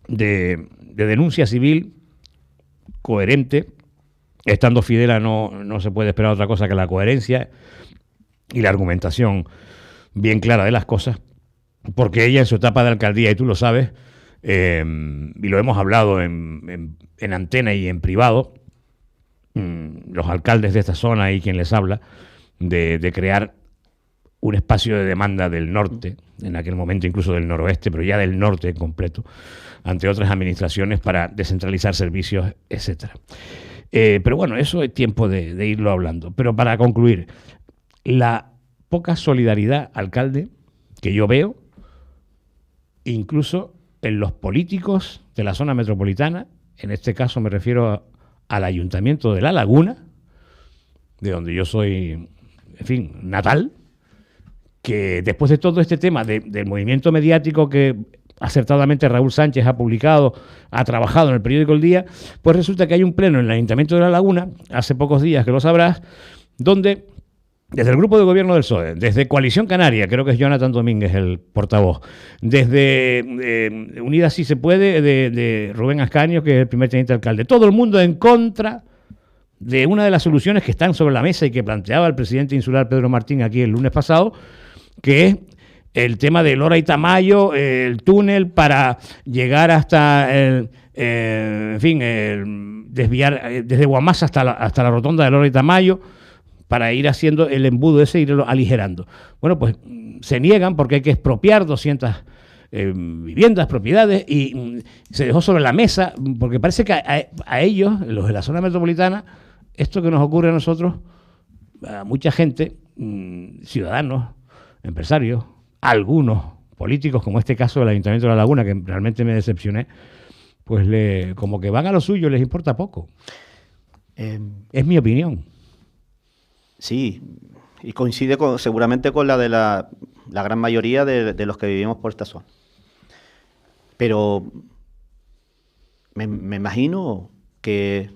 de denuncia civil coherente. Estando Fidela no se puede esperar otra cosa que la coherencia y la argumentación bien clara de las cosas, porque ella en su etapa de alcaldía, y tú lo sabes, y lo hemos hablado en antena y en privado, los alcaldes de esta zona y quien les habla, de crear un espacio de demanda del norte, en aquel momento incluso del noroeste, pero ya del norte en completo, ante otras administraciones para descentralizar servicios, etcétera. Pero bueno, eso es tiempo de irlo hablando. Pero para concluir, la poca solidaridad, alcalde, que yo veo, incluso en los políticos de la zona metropolitana, en este caso me refiero al Ayuntamiento de La Laguna, de donde yo soy, en fin, natal, que después de todo este tema del movimiento mediático que acertadamente Raúl Sánchez ha publicado, ha trabajado en el periódico El Día, pues resulta que hay un pleno en el Ayuntamiento de La Laguna, hace pocos días que lo sabrás, donde desde el grupo de gobierno del PSOE, desde Coalición Canaria, creo que es Jonathan Domínguez el portavoz, desde Unidas Si Se Puede, de Rubén Ascanio, que es el primer teniente alcalde, todo el mundo en contra de una de las soluciones que están sobre la mesa y que planteaba el presidente insular Pedro Martín aquí el lunes pasado, que es el tema de Lora y Tamayo, el túnel para llegar hasta desviar desde Guamasa hasta la rotonda de Lora y Tamayo, para ir haciendo el embudo ese e irlo aligerando. Bueno, pues se niegan porque hay que expropiar 200 viviendas, propiedades, y se dejó sobre la mesa, porque parece que a ellos, los de la zona metropolitana, esto que nos ocurre a nosotros, a mucha gente, ciudadanos, empresarios, algunos políticos, como este caso del Ayuntamiento de La Laguna, que realmente me decepcioné, pues como que van a lo suyo, les importa poco. Es mi opinión. Sí, y coincide seguramente con la de la gran mayoría de los que vivimos por esta zona. Pero me imagino que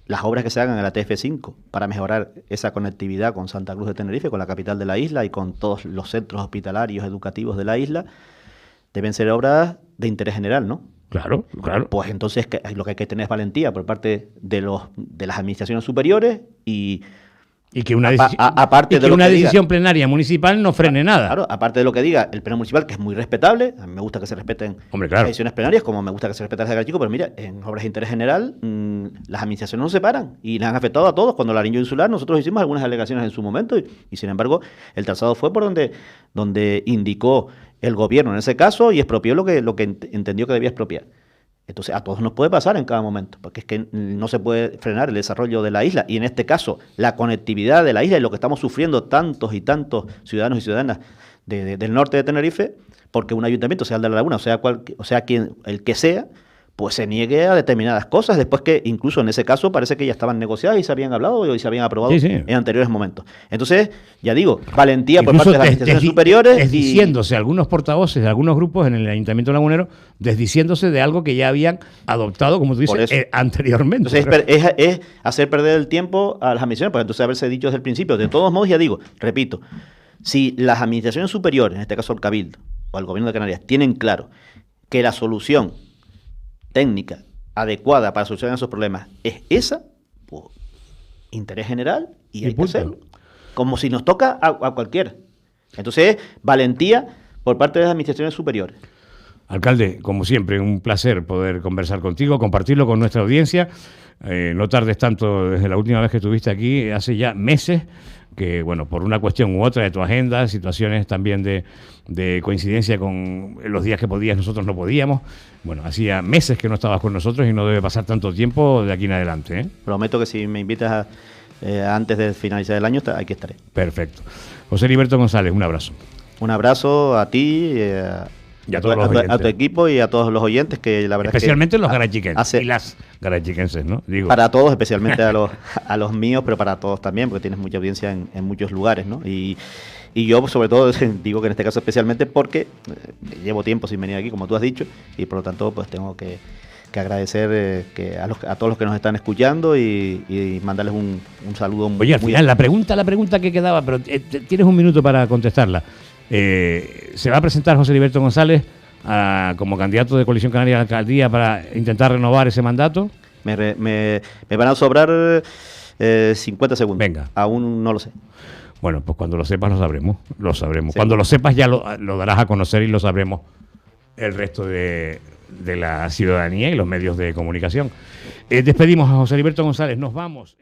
las obras que se hagan en la TF5 para mejorar esa conectividad con Santa Cruz de Tenerife, con la capital de la isla y con todos los centros hospitalarios educativos de la isla, deben ser obras de interés general, ¿no? Claro, claro. Pues entonces lo que hay que tener es valentía por parte de las administraciones superiores y que una, aparte de una decisión plenaria municipal no frene nada. Claro, aparte de lo que diga el pleno municipal, que es muy respetable, a mí me gusta que se respeten las decisiones plenarias, como me gusta que se respeten las de Garachico, pero mira, en obras de interés general las administraciones no se paran y les han afectado a todos. Cuando la Línea Insular nosotros hicimos algunas alegaciones en su momento y sin embargo el trazado fue por donde indicó el gobierno en ese caso y expropió lo que entendió que debía expropiar. Entonces, a todos nos puede pasar en cada momento, porque es que no se puede frenar el desarrollo de la isla, y en este caso, la conectividad de la isla y lo que estamos sufriendo tantos y tantos ciudadanos y ciudadanas del norte de Tenerife, porque un ayuntamiento, sea el de La Laguna, o sea el que sea, pues se niegue a determinadas cosas, después que incluso en ese caso parece que ya estaban negociadas y se habían hablado y se habían aprobado en anteriores momentos. Entonces, ya digo, valentía por parte de las administraciones superiores. Desdiciéndose algunos portavoces de algunos grupos en el Ayuntamiento Lagunero, desdiciéndose de algo que ya habían adoptado, como tú dices, anteriormente. Entonces, es hacer perder el tiempo a las administraciones, porque entonces haberse dicho desde el principio. De todos modos, ya digo, repito, si las administraciones superiores, en este caso el Cabildo o el Gobierno de Canarias, tienen claro que la solución técnica adecuada para solucionar esos problemas es esa, pues interés general y hay que hacerlo. Como si nos toca a cualquiera. Entonces, valentía por parte de las administraciones superiores. Alcalde, como siempre, un placer poder conversar contigo, compartirlo con nuestra audiencia. No tardes tanto desde la última vez que estuviste aquí, hace ya meses, que bueno, por una cuestión u otra de tu agenda, situaciones también de coincidencia con los días que podías, nosotros no podíamos. Bueno, hacía meses que no estabas con nosotros y no debe pasar tanto tiempo de aquí en adelante, ¿eh? Prometo que si me invitas antes de finalizar el año, aquí estaré. Perfecto. José Heriberto González, un abrazo. Un abrazo a ti, y a, todos a tu equipo y a todos los oyentes, que la verdad especialmente es que los garachiquenses y las garachiquenses, ¿no? Digo. Para todos, especialmente a los míos, pero para todos también, porque tienes mucha audiencia en muchos lugares, ¿no? Y yo, sobre todo, digo que en este caso especialmente porque llevo tiempo sin venir aquí, como tú has dicho, y por lo tanto, pues tengo que agradecer a todos los que nos están escuchando y mandarles un saludo. Oye, al final, la pregunta que quedaba, pero tienes un minuto para contestarla. ¿Se va a presentar José Heriberto González como candidato de Coalición Canaria a la alcaldía para intentar renovar ese mandato? Me van a sobrar 50 segundos. Venga. Aún no lo sé. Bueno, pues cuando lo sepas lo sabremos. Sí. Cuando lo sepas ya lo darás a conocer y lo sabremos el resto de la ciudadanía y los medios de comunicación. Despedimos a José Heriberto González. Nos vamos.